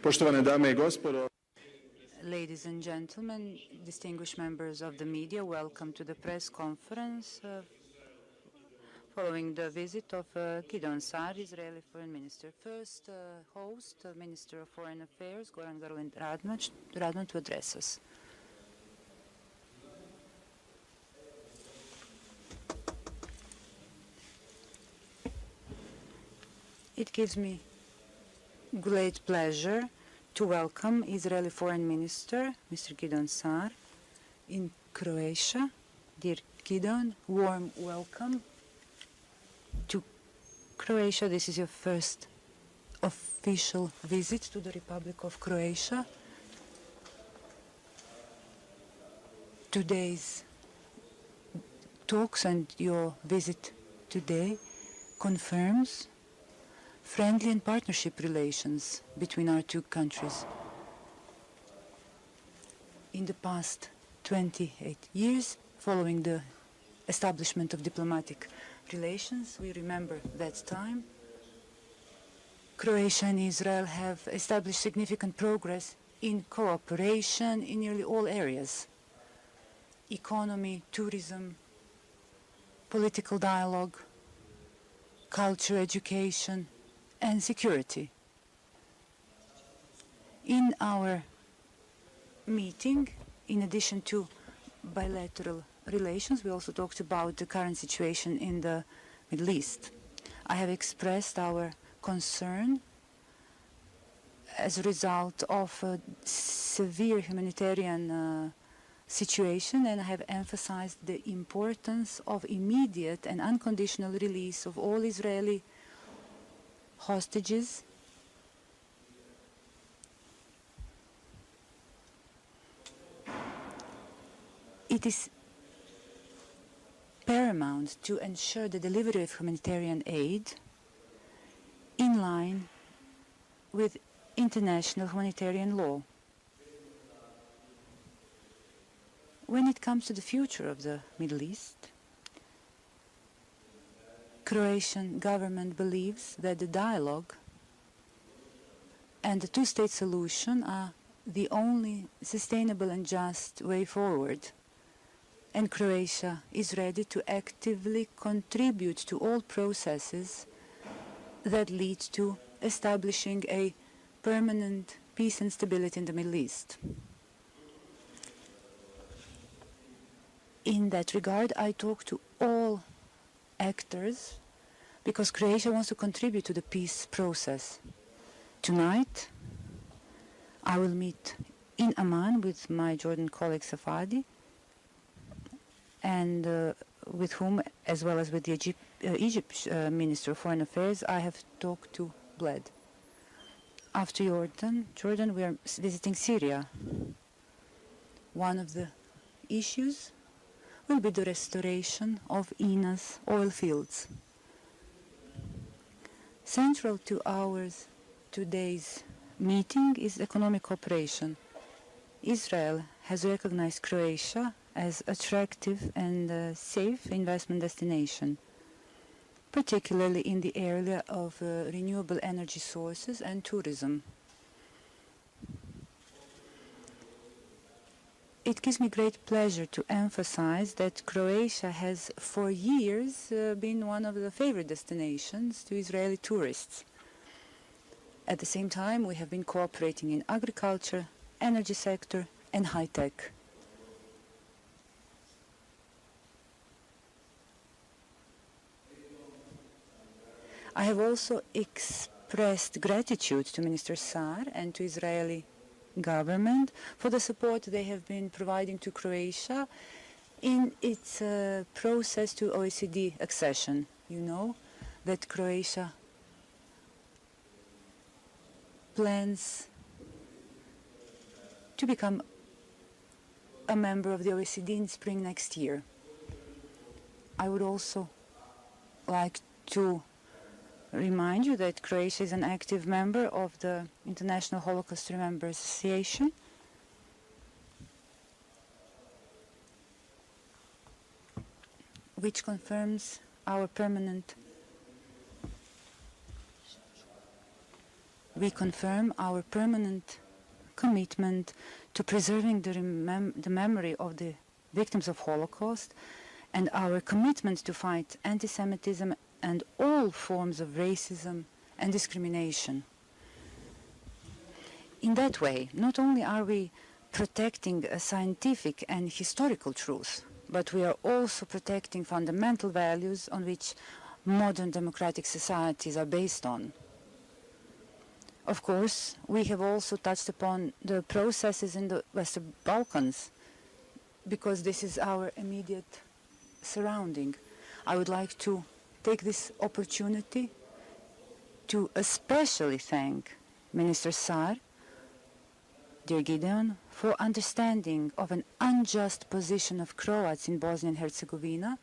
Poštovane dame I gospodo. Ladies and gentlemen, distinguished members of the media, welcome to the press conference following the visit of Gideon Saar, Israeli Foreign Minister. First, host, Minister of Foreign Affairs, Gordan Grlic-Radman, to address us. It gives me great pleasure to welcome Israeli Foreign Minister, Mr. Gideon Saar, in Croatia. Dear Gideon, warm welcome to Croatia. This is your first official visit to the Republic of Croatia. Today's talks and your visit today confirms friendly and partnership relations between our two countries. In the past 28 years, following the establishment of diplomatic relations, we remember that time. Croatia and Israel have established significant progress in cooperation in nearly all areas: economy, tourism, political dialogue, culture, education, and security. In our meeting, in addition to bilateral relations, we also talked about the current situation in the Middle East. I have expressed our concern as a result of a severe humanitarian situation, and I have emphasized the importance of immediate and unconditional release of all Israeli hostages It is paramount to ensure the delivery of humanitarian aid in line with international humanitarian law. When it comes to the future of the Middle East, Croatian government believes that the dialogue and the two-state solution are the only sustainable and just way forward. And Croatia is ready to actively contribute to all processes that lead to establishing a permanent peace and stability in the Middle East. In that regard, I talk to all actors because Croatia wants to contribute to the peace process. Tonight, I will meet in Amman with my Jordan colleague Safadi, and with whom, as well as with the Egypt Minister of Foreign Affairs, I have talked to Bled. After Jordan, we are visiting Syria. One of the issues will be the restoration of INA's oil fields. Central to today's meeting is economic cooperation. Israel has recognized Croatia as attractive and safe investment destination, particularly in the area of renewable energy sources and tourism. It gives me great pleasure to emphasize that Croatia has for years been one of the favorite destinations to Israeli tourists. At the same time, we have been cooperating in agriculture, energy sector, and high-tech. I have also expressed gratitude to Minister Saar and to Israeli government for the support they have been providing to Croatia in its process to OECD accession. You know that Croatia plans to become a member of the OECD in spring next year. I would also like to remind you that Croatia is an active member of the International Holocaust Remembrance Association, which confirms our permanent we confirm our permanent commitment to preserving the memory of the victims of Holocaust and our commitment to fight anti-Semitism and all forms of racism and discrimination. In that way, not only are we protecting a scientific and historical truth, but we are also protecting fundamental values on which modern democratic societies are based on. Of course, we have also touched upon the processes in the Western Balkans, because this is our immediate surrounding. I would like to take this opportunity to especially thank Minister Saar, dear Gideon, for understanding of an unjust position of Croats in Bosnia and Herzegovina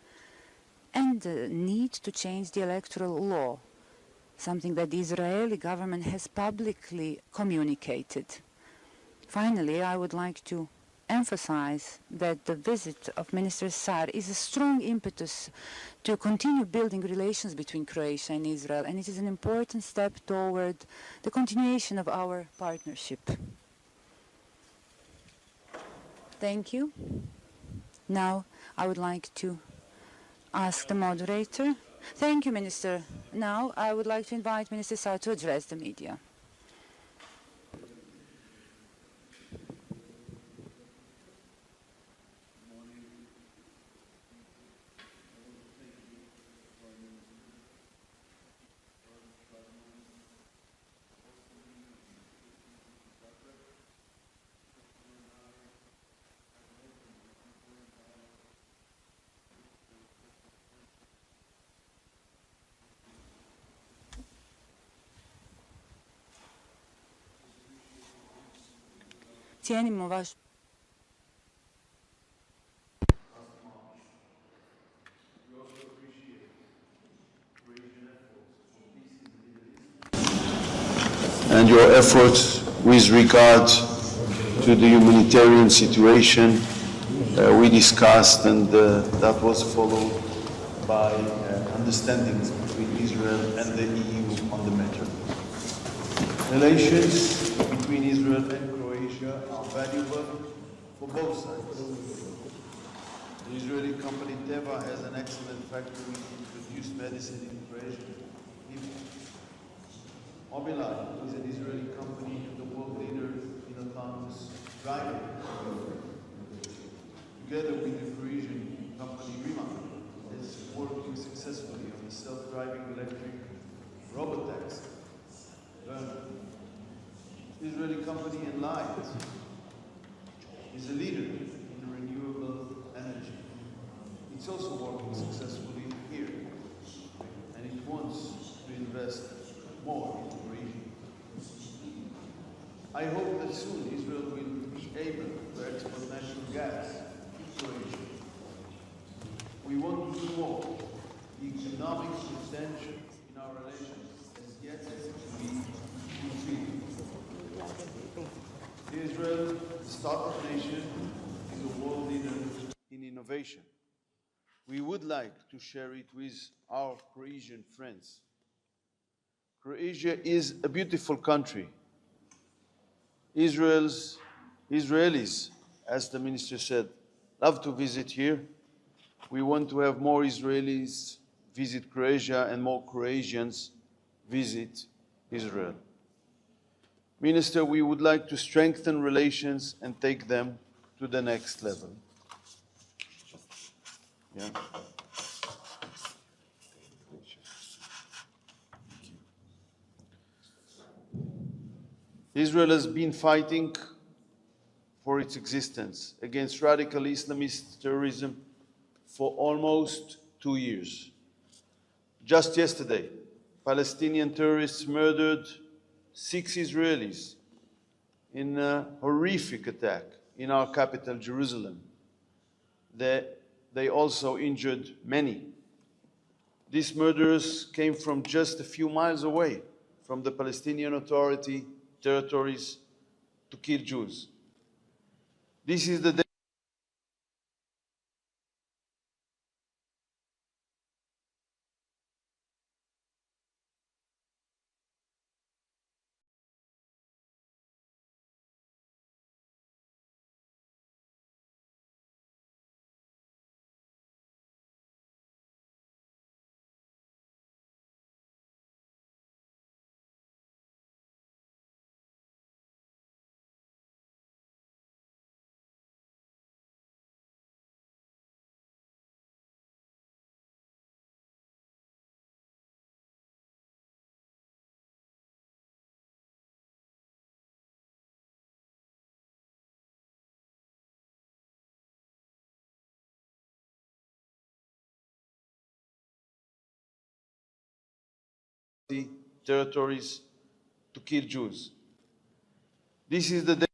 and the need to change the electoral law, something that the Israeli government has publicly communicated. Finally, I would like to emphasize that the visit of Minister Saar is a strong impetus to continue building relations between Croatia and Israel, and it is an important step toward the continuation of our partnership. Thank you. Now, I would like to ask the moderator. Thank you, Minister. Now, I would like to invite Minister Saar to address the media. Cijenimo vaš and your efforts with regard to the humanitarian situation we discussed, and that was followed by understandings between Israel and the EU on the matter. Relations between Israel and Croatia are valuable for both sides. The Israeli company Teva has an excellent factory to produce medicine in Croatia. Mobileye is an Israeli company and the world leader in autonomous driving. Together with the Croatian company Limassol, is working successfully on the self-driving electric robotaxi. Israeli company Enlight is a leader in renewable energy. It's also working successfully here, and it wants to invest more in the region. I hope that soon Israel will be able to export natural gas to Croatia. We want to do more. The economic potential in our relations has yet to be fulfilled. Israel, the startup nation, is a world leader in innovation. We would like to share it with our Croatian friends. Croatia is a beautiful country. Israelis, as the minister said, love to visit here. We want to have more Israelis visit Croatia and more Croatians visit Israel. Minister, we would like to strengthen relations and take them to the next level. Yeah. Israel has been fighting for its existence against radical Islamist terrorism for almost 2 years. Just yesterday, Palestinian terrorists murdered 6 Israelis in a horrific attack in our capital, Jerusalem. They also injured many. These murderers came from just a few miles away from the Palestinian Authority territories to kill Jews. This is the territories to kill Jews. This is the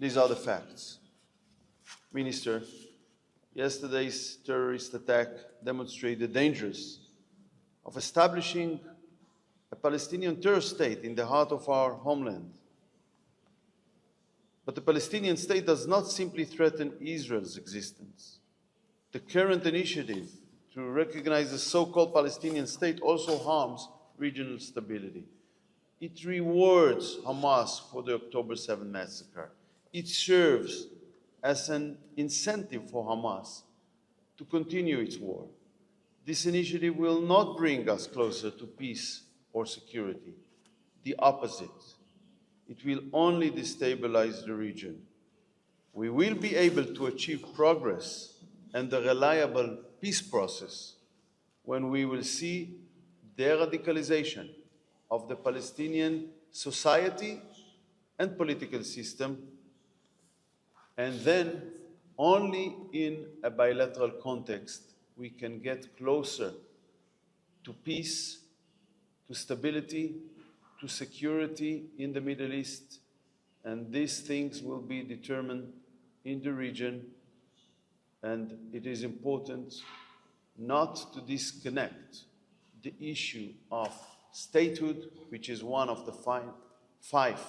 These are the facts. Minister, yesterday's terrorist attack demonstrated the dangers of establishing a Palestinian terror state in the heart of our homeland. But the Palestinian state does not simply threaten Israel's existence. The current initiative to recognize the so-called Palestinian state also harms regional stability. It rewards Hamas for the October 7 massacre. It serves as an incentive for Hamas to continue its war. This initiative will not bring us closer to peace or security. The opposite. It will only destabilize the region. We will be able to achieve progress and a reliable peace process when we will see de-radicalization of the Palestinian society and political system, and then only in a bilateral context we can get closer to peace, to stability, to security in the Middle East, and these things will be determined in the region, and it is important not to disconnect the issue of statehood, which is one of the five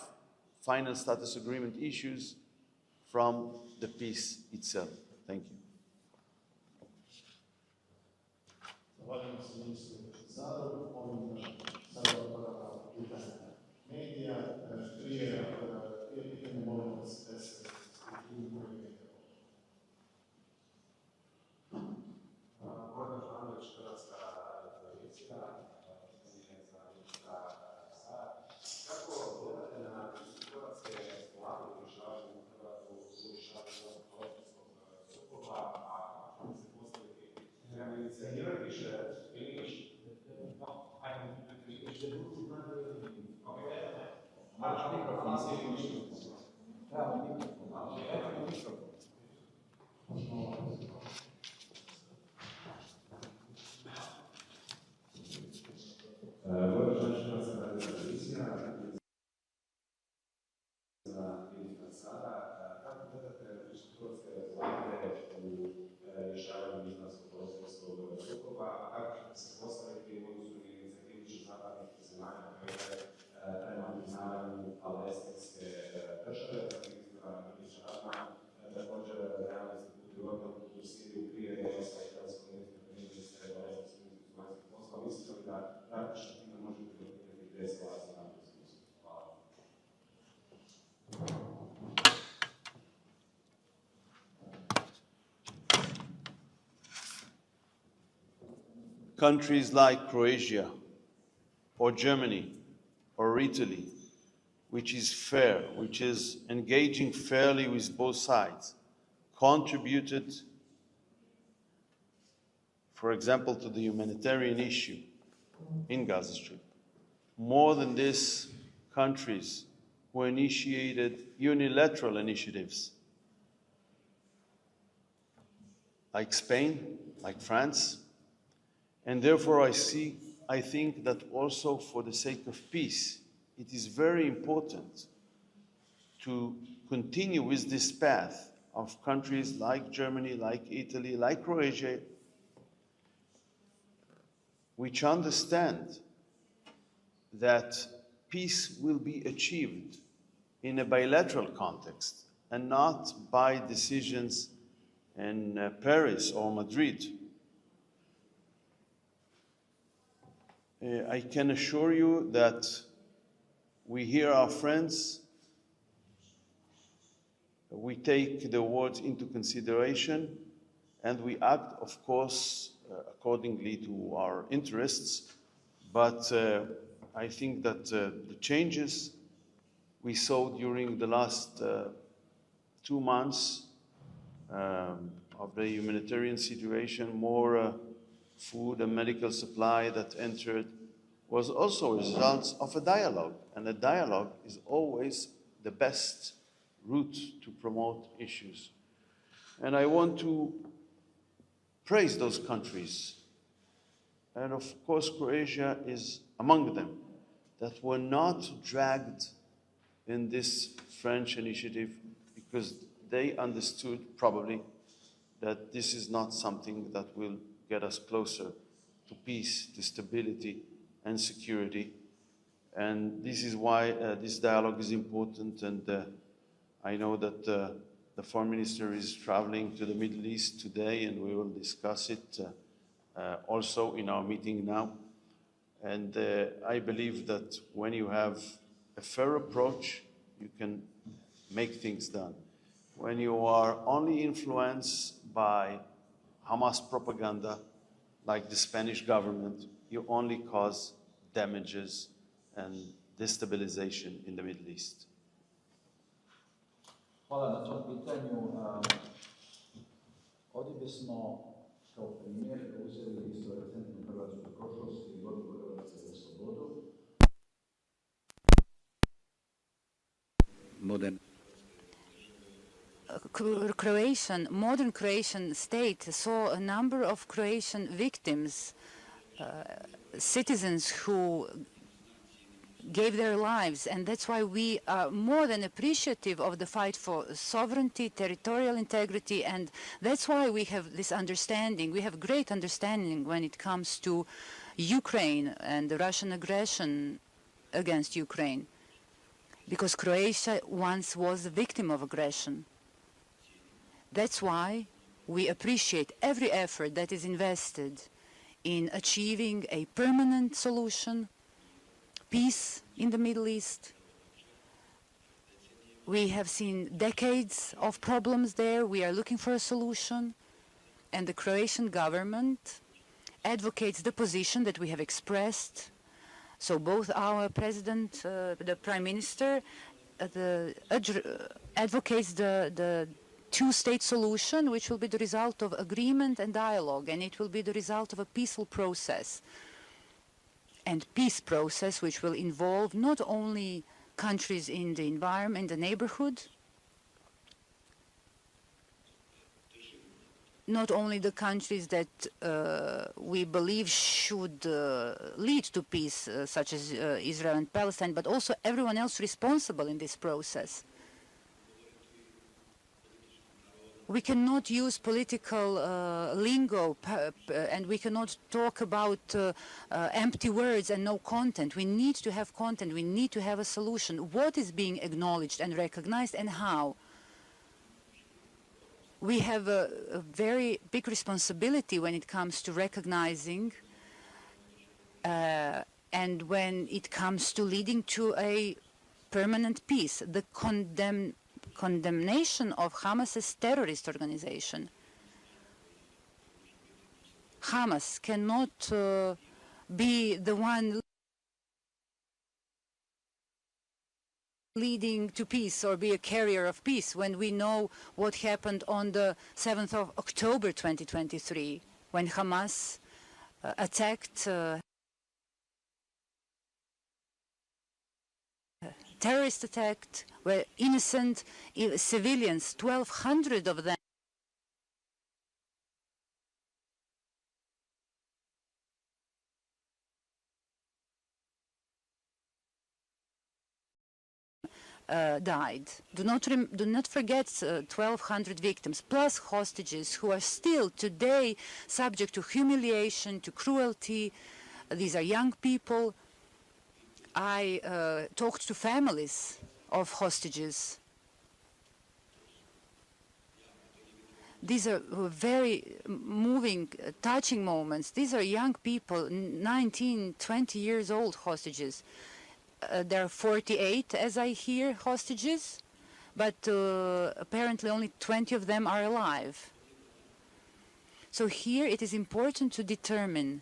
final status agreement issues, from the peace itself. Thank you. Zahvaljujem se ministru Zaru. Ovim sada otvaramo pitanje medija. Prije pitanja molim vas da se Gordan Grlic, Hrvatska televizija. Countries like Croatia or Germany or Italy, which is fair, which is engaging fairly with both sides, contributed, for example, to the humanitarian issue in Gaza Strip. More than this, countries who initiated unilateral initiatives, like Spain, like France, and therefore I think that also for the sake of peace, it is very important to continue with this path of countries like Germany, like Italy, like Croatia, which understand that peace will be achieved in a bilateral context and not by decisions in Paris or Madrid. I can assure you that we hear our friends, we take the words into consideration, and we act, of course, accordingly to our interests. But I think that the changes we saw during the last 2 months of the humanitarian situation, more food and medical supply that entered, was also a result of a dialogue. And a dialogue is always the best route to promote issues. And I want to praise those countries. And of course, Croatia is among them, that were not dragged in this French initiative because they understood probably that this is not something that will get us closer to peace, to stability and security. And this is why this dialogue is important. And I know that the Foreign Minister is traveling to the Middle East today, and we will discuss it also in our meeting now. And I believe that when you have a fair approach, you can make things done. When you are only influenced by Hamas propaganda, like the Spanish government, you only cause damages and destabilization in the Middle East. Hvala na tom pitanju. Ovdje bismo kao primjer uzeli isto recentnu hrvatsku prošlost i borbu Hrvatske za slobodu. Modern Croatian state saw a number of Croatian victims, citizens who gave their lives, and that's why we are more than appreciative of the fight for sovereignty, territorial integrity, and that's why we have this understanding. We have great understanding when it comes to Ukraine and the Russian aggression against Ukraine, because Croatia once was a victim of aggression. That's why we appreciate every effort that is invested in achieving a permanent solution, peace in the Middle East. We have seen decades of problems there. We are looking for a solution. And the Croatian government advocates the position that we have expressed. So both our president, the prime minister, advocates the two-state solution, which will be the result of agreement and dialogue, and it will be the result of a peaceful process. And peace process which will involve not only countries in the environment, the neighborhood, not only the countries that we believe should lead to peace, such as Israel and Palestine, but also everyone else responsible in this process. We cannot use political lingo and we cannot talk about empty words and no content. We need to have content. We need to have a solution. What is being acknowledged and recognized and how? We have a very big responsibility when it comes to recognizing and when it comes to leading to a permanent peace. The condemnation of Hamas as terrorist organization. Hamas cannot be the one leading to peace or be a carrier of peace when we know what happened on the 7th of October 2023 when Hamas attacked terrorist attack where innocent civilians, 1,200 of them, died. Do not forget 1,200 victims, plus hostages who are still today subject to humiliation, to cruelty. These are young people. I talked to families of hostages. These are very moving, touching moments. These are young people, 19, 20 years old hostages. There are 48, as I hear, hostages, but apparently only 20 of them are alive. So here it is important to determine,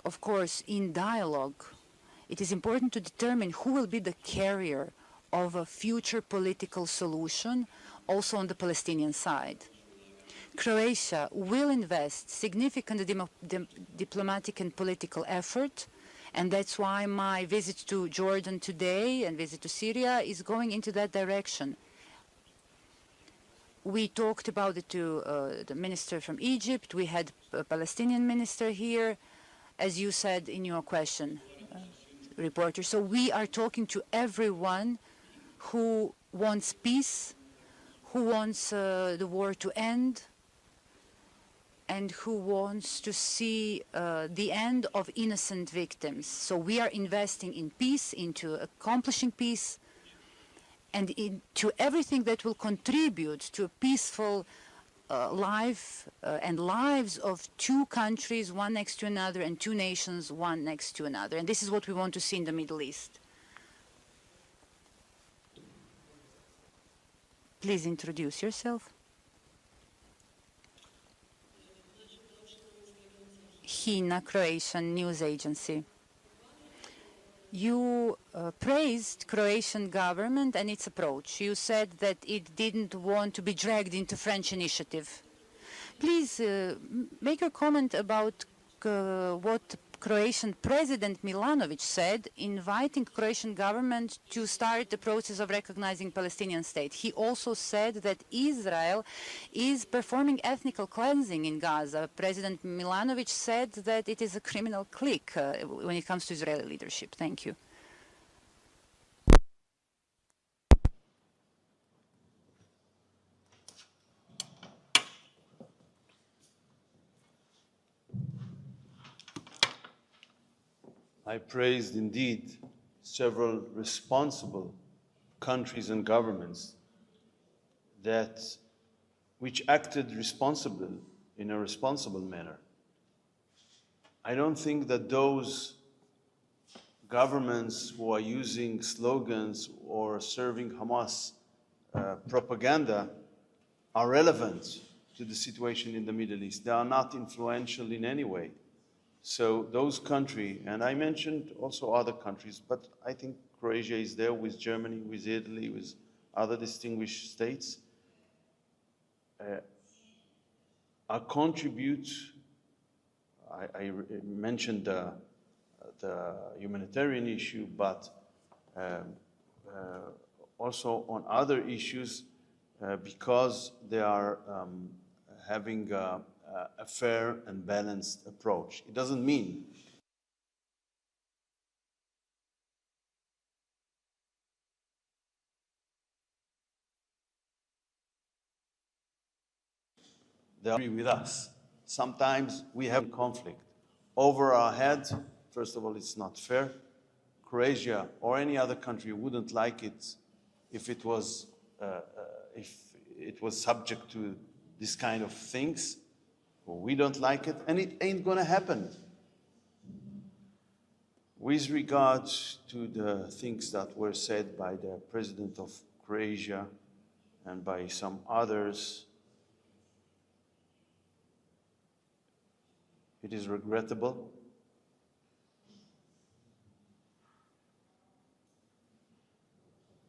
of course, in dialogue, it is important to determine who will be the carrier of a future political solution, also on the Palestinian side. Croatia will invest significant diplomatic and political effort, and that's why my visit to Jordan today and visit to Syria is going into that direction. We talked about it to the minister from Egypt. We had a Palestinian minister here, as you said in your question, reporter. So we are talking to everyone who wants peace, who wants the war to end, and who wants to see the end of innocent victims. So we are investing in peace, into accomplishing peace, and into everything that will contribute to a peaceful life and lives of two countries, one next to another, and two nations, one next to another. And this is what we want to see in the Middle East. Please introduce yourself. HINA, Croatian news agency. You praised Croatian government and its approach. You said that it didn't want to be dragged into French initiative. Please make a comment about what Croatian President Milanovic said, inviting Croatian government to start the process of recognizing Palestinian state. He also said that Israel is performing ethnic cleansing in Gaza. President Milanovic said that it is a criminal clique when it comes to Israeli leadership. Thank you. I praised indeed several responsible countries and governments which acted responsibly in a responsible manner. I don't think that those governments who are using slogans or serving Hamas propaganda are relevant to the situation in the Middle East. They are not influential in any way. So those countries, and I mentioned also other countries, but I think Croatia is there with Germany, with Italy, with other distinguished states. I contribute, I mentioned the humanitarian issue, but also on other issues because they are having a fair and balanced approach. It doesn't mean they agree with us. Sometimes we have conflict over our head. First of all, it's not fair. Croatia or any other country wouldn't like it if it was subject to this kind of things. We don't like it, and it ain't gonna happen. With regard to the things that were said by the president of Croatia and by some others, it is regrettable.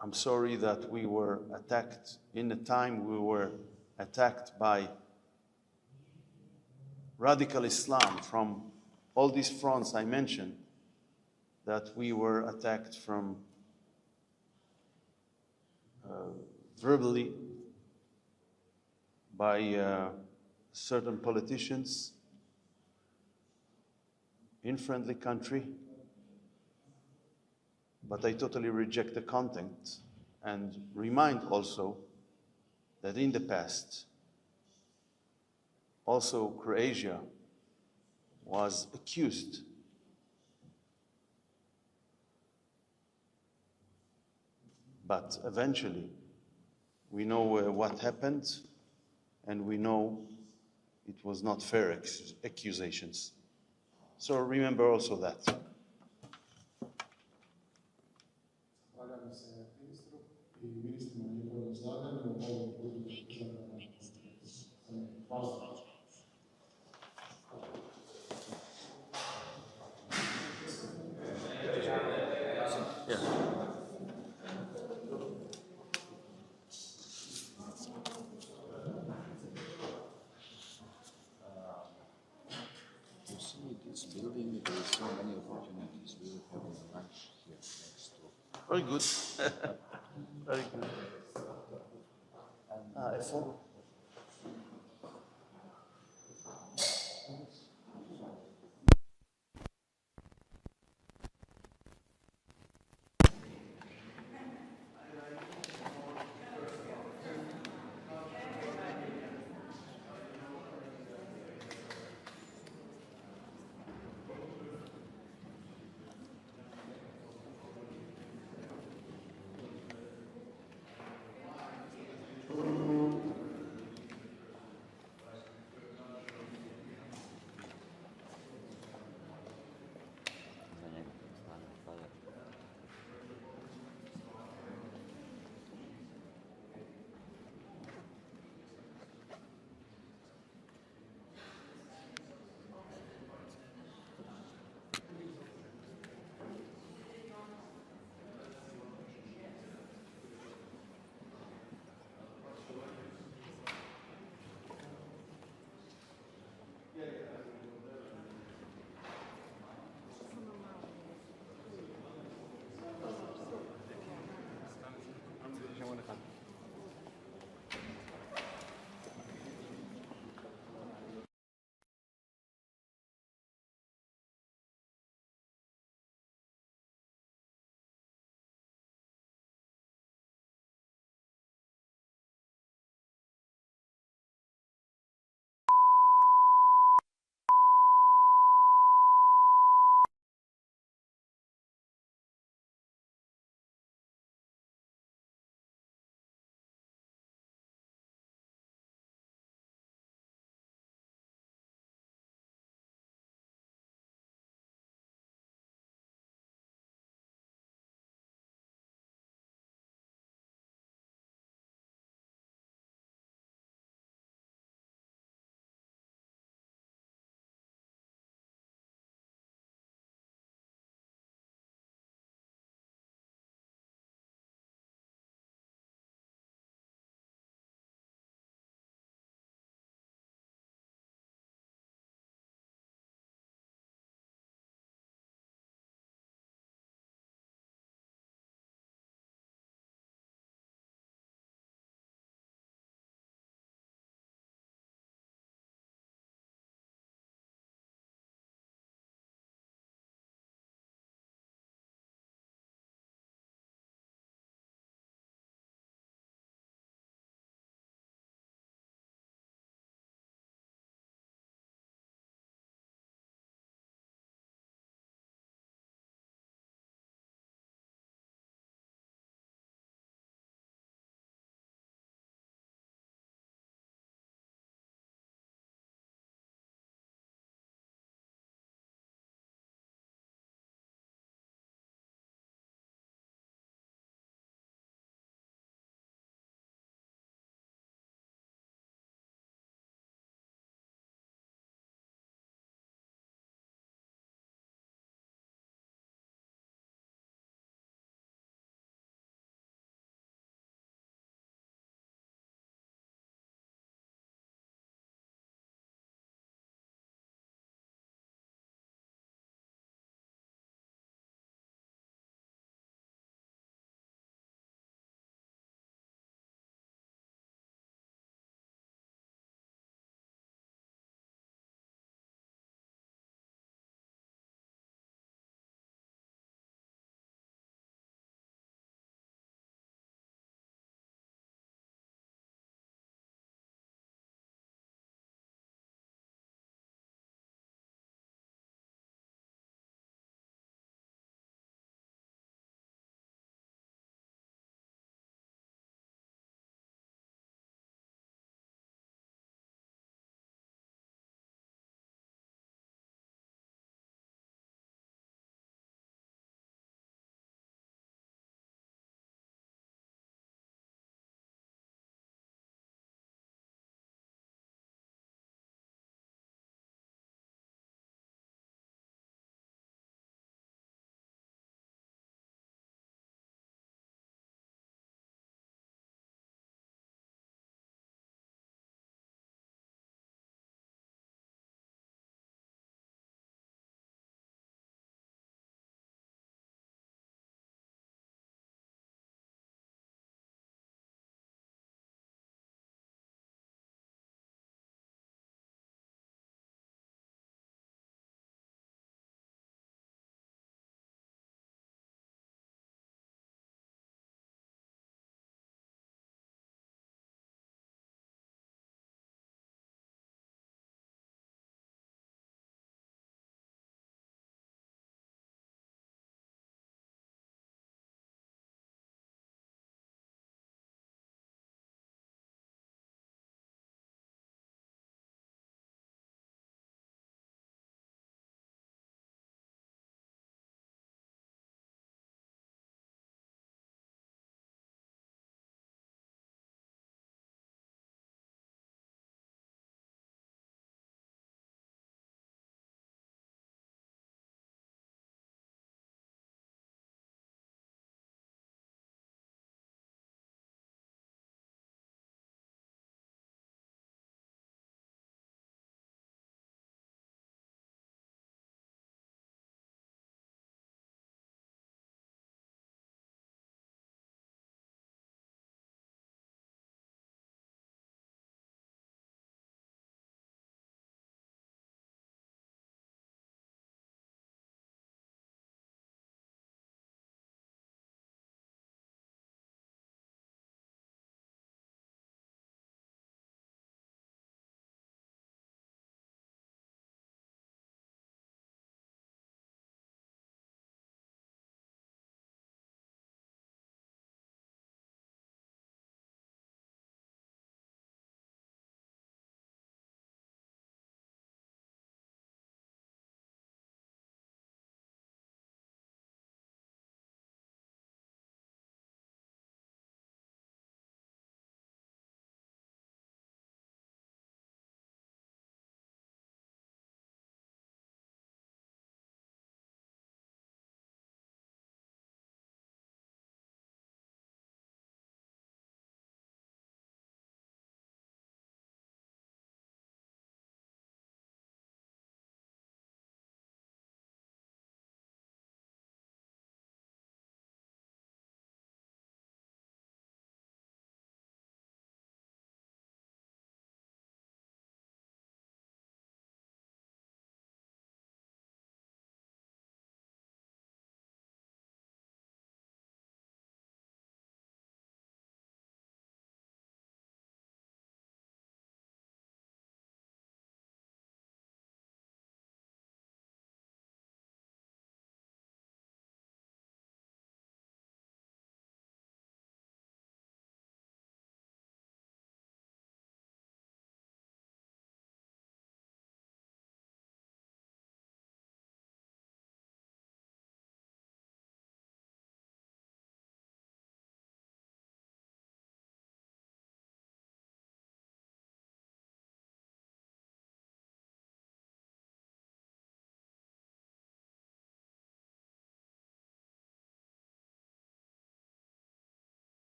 I'm sorry that we were attacked in a time we were attacked by radical Islam from all these fronts I mentioned, that we were attacked from verbally by certain politicians in friendly country. But I totally reject the content and remind also that in the past, also Croatia was accused but eventually we know what happened and we know it was not fair accusations. So remember also that. Zahvaljujem se ministru I ministrima na njihovom izlaganju. Ovim putem želim hvala. This building, there is so many opportunities. We will have a lunch here next door. Very good. Very good. FM